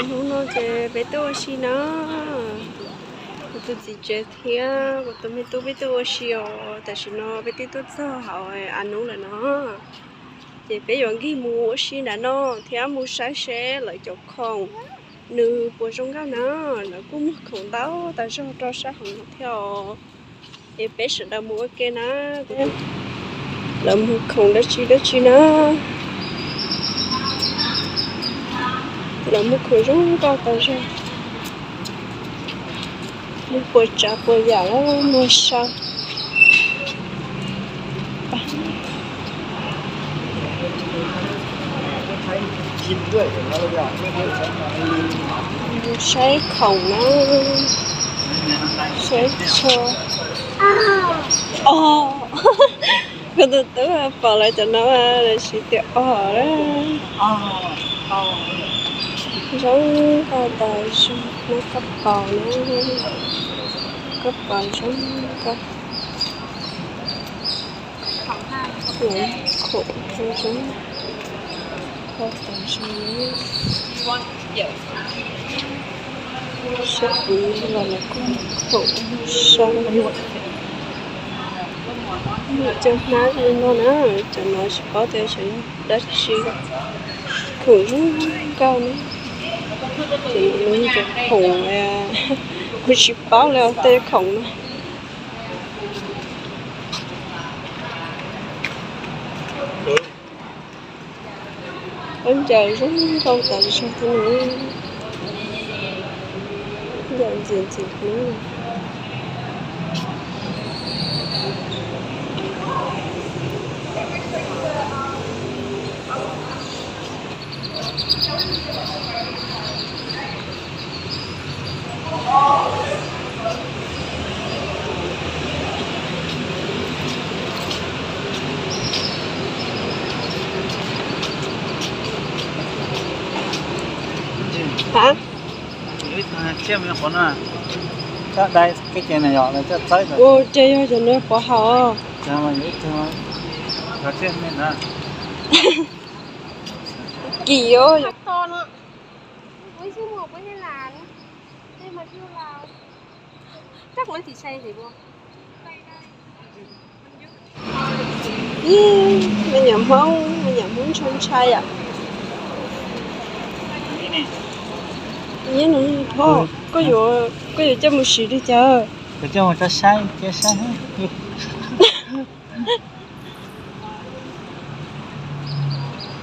con hú nó chơi bé tôi xí nó tôi chỉ chơi thế của tôi mới tôi bé tôi xí tại vì nó bé tôi sao hỏi ăn uống là nó chỉ bé dọn cái mua xí là nó thế mua sáng sẽ lại cho con nữ bữa trong cái nó cũng không đau tại sao cho sáng không theo thì bé sẽ đau mua cái nó làm không đó chi nó làm một khối rong cao tại sao một bữa chả bữa giả nó mua sao sấy khổng nó sấy cho cái từ từ bỏ lại cho nó là chỉ tiện đó giống cao tài nó cấp bò nó cấp bò giống cấp khổ giống cao tài giống sẽ bị là cũng khổ sao cho nó cho nó sẽ có thể sẽ đất chi khủng cao nữa thì mìnhจะkhủng mình chỉ báo là tê khủng anh trời rất không tại sao tôi nữa giờ gì nữa hả? Xem nó còn à? Chắc đây cái chuyện này nhỏ là chắc tới rồi. Ô chơi cho nó bỏ họ. Cho mà nhớ cho nó xem nên là. Kỳ ơi. To nữa. Với số 1 với là đây mà kêu là chắc vẫn chỉ xây gì không? Mình nhầm muốn trong chai à? Nhớ nó thôi, có vụ cho một xíu đi chờ. Để cho một cái sai hết.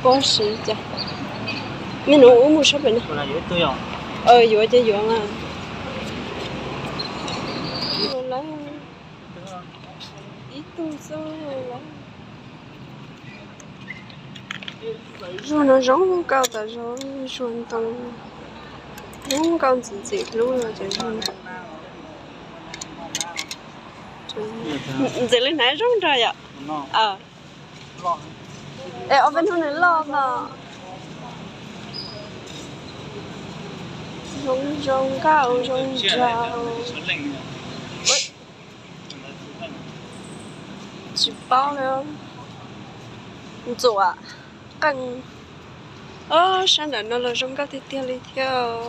Có xíu chờ. Mình uống một số bệnh. Là dễ tôi rồi. Dựa cho dựa à. Lấy ít tu số lấy. Rồi nó giống cao tại rồi xuân tông. Giống cao gì luôn rồi trời ơi. Chị lên nãy giống trời ạ. Ở bên hôm nay lo mà. Rong cao rong trào. Chỉ bao nữa. Chủ à? Cần. Sáng đến nó là rong cao thì tiêu đi theo.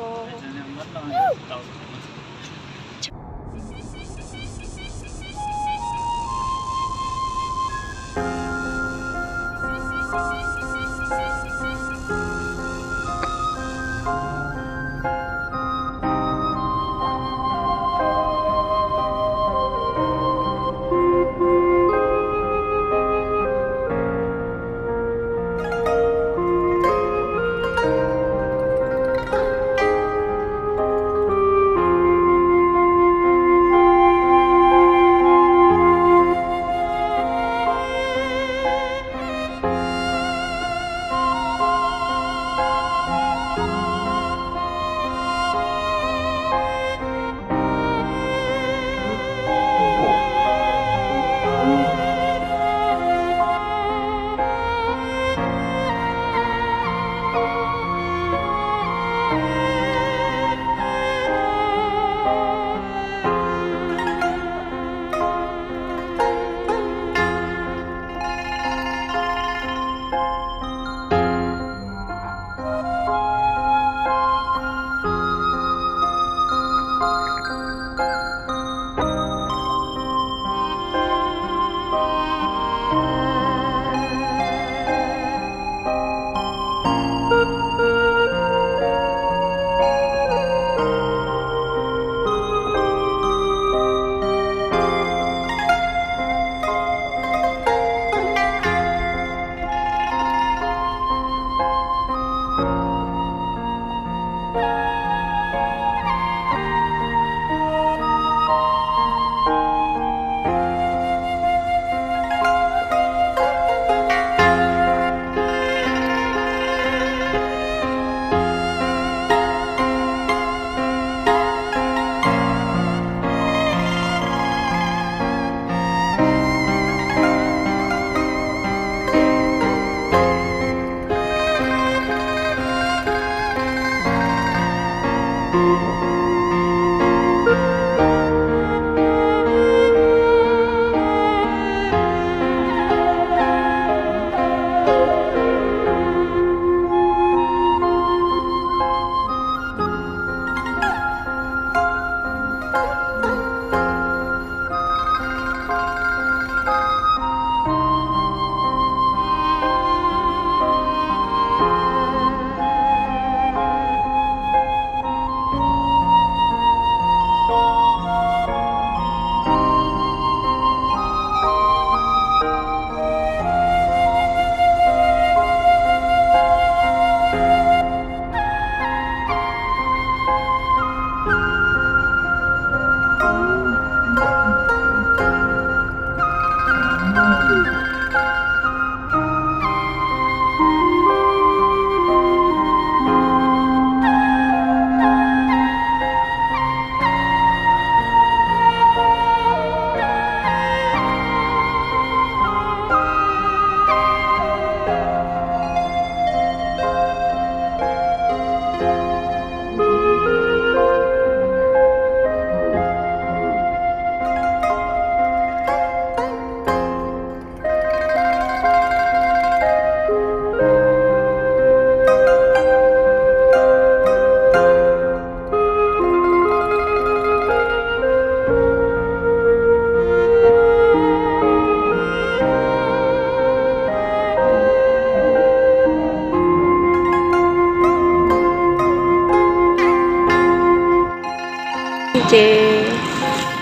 เจ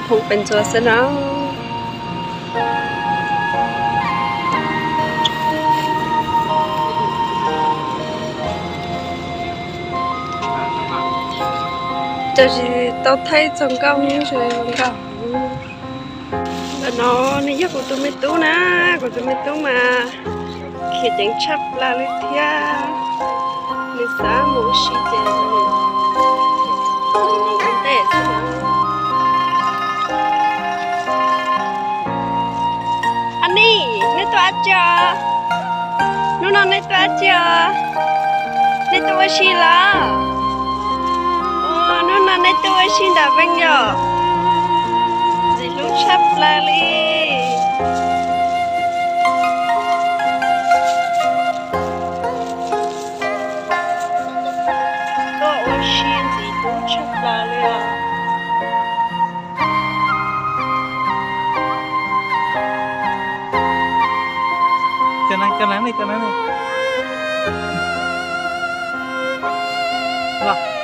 คงเป็นตัวสนอง就是到太中高你说中高แล้วเนาะนี่ยกตัวไม่ตู้นะกูตัวไม่ตู้มาเขียนยังชับลาลิเทียนี่สามูชิเจนี่เตะสนะอันนี้ในตัวจ้านู่นในตัวจ้าในตัวชีลาโอ้นู่นในตัวชีดาเป็นยอจิลุชับลาลีก็โอชิจิลุชับลาลีอ่ะcái này Vâng.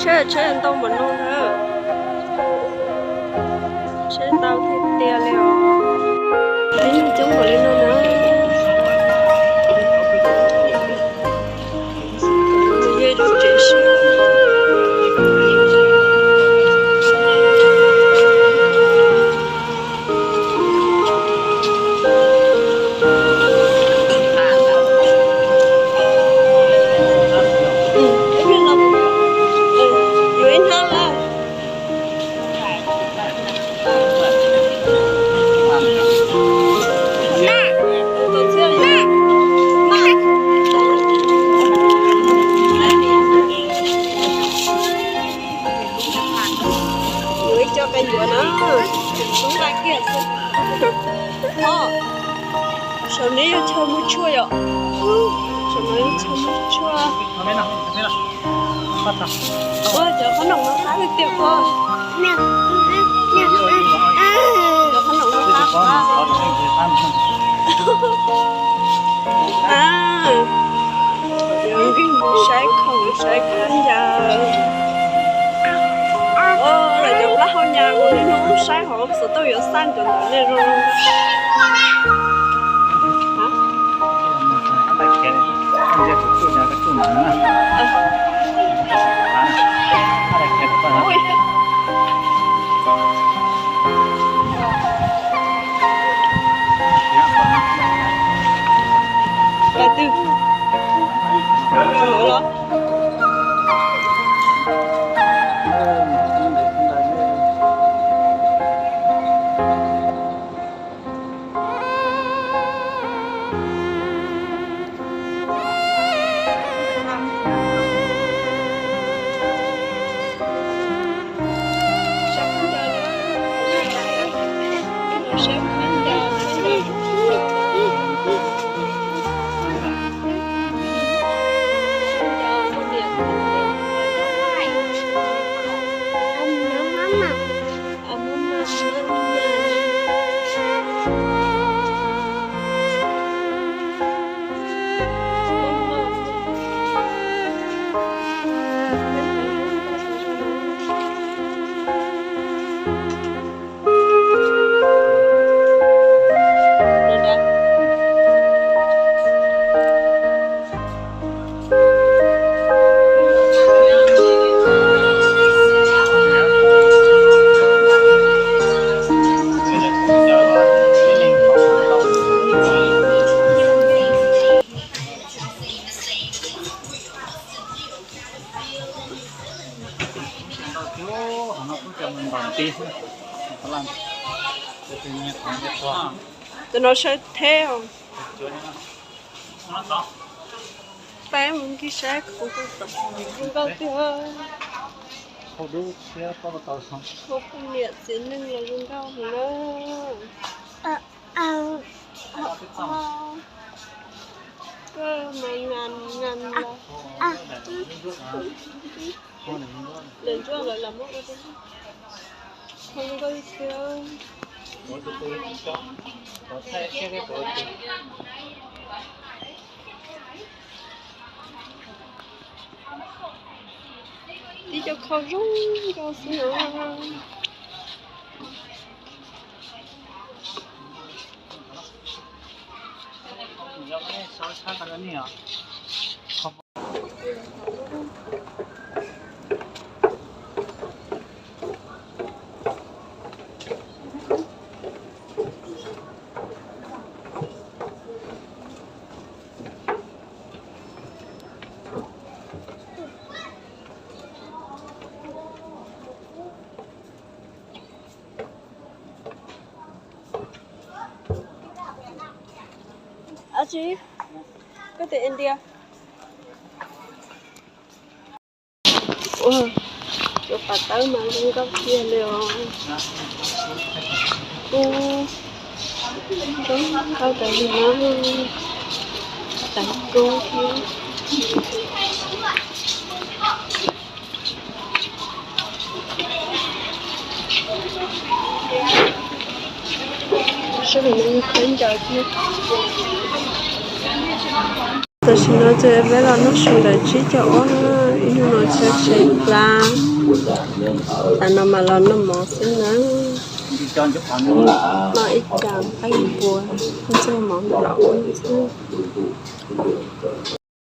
chơi chơi tông mình luôn hả chơi tao thì tia leo đến chúng rồi lên luôn nữa dây đồ chế cho cái dừa nó xuống lại kia sau này cho mua chua rồi sau này cho mua chua ôi giờ có nồng nó khá là tiêu con giờ có nồng nó khá à những cái sấy không sấy khán giả là dùng lá hoa nhà của nó sáng họ sẽ tôi ở sang cho nó nên rồi hả Sếp khán giả tụi nó sẽ theo bé muốn cái xác cũng không có tiêu không đủ xe có một tàu xong không không liệt diễn nên là không cao nữa cơ mà ngàn là lần trước lại làm mất cái không có tiêu đi cho kho rung cho xin nữa chị có thể India ủa chỗ bà tới mà không có kia liệu đúng câu tại nó tại cô kia sao mình không khuyến cho chứ tôi xin nói cho em bé là nó suy là chỉ chỗ nó sẽ chạy ra tại nó mà là nó mỏ xin nó mà ít chạm phải buồn không sao mỏ lẩu